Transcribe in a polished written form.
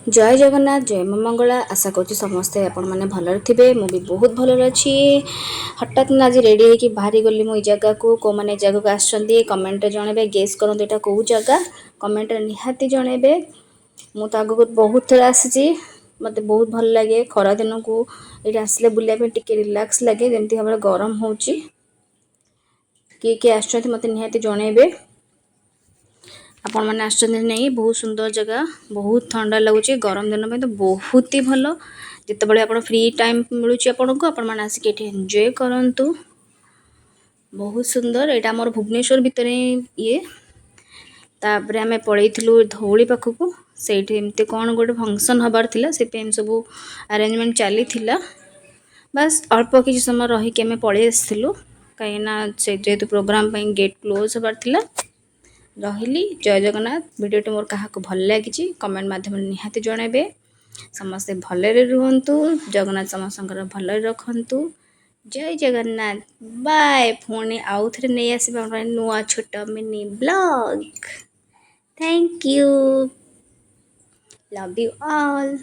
जय जगन्नाथ जय मां मंगला आशा करुँच समस्ते आपण मैंने भलरे थे मुझे बहुत भलरे अच्छी हठात ना आज रेडी होकर बाहरी गली मु जगह को कौ मैंने जगह को आसछंती कमेंट जनइबे गेस करते यहाँ कौ जगह कमेंट निहाती जनइबे मु तो आगु बहुत थर आसी मत बहुत भल लगे खरा दिन को ये आसले बुलाया टिके रिलैक्स लगे जमी भाव गरम हो किए आसछंती मत निहाती जनइबे आपण मैंने आसछंती नहीं बहुत सुंदर जगह बहुत ठंडा लगुच गरम दिन में तो बहुत ही भल जितेबाला आप फ्री टाइम मिलूँ आपन को आपण मैंने आसिक एंजॉय करंतु बहुत सुंदर यहाँ आम भुवनेश्वर भितर ये तापर आम पलू धौली पाखक से कौन गोटे फंक्शन हबार थिला से सब अरेंजमेंट चली बस अल्प किसी समय रहीकि आम पलि आसलु कहीं से जेहेतु प्रोग्राम गेट क्लोज हबार थिला रही जय जगन्नाथ वीडियोटी मोर क्या भल लगी कमेंट मध्यम निहाती जनइबे समस्ते भलरे रुहतु जगन्नाथ समस्त भलरे रखु जय जगन्नाथ बाय पुणी आउ थे नहीं आसवा नुआ छोट mini blog thank you love you all.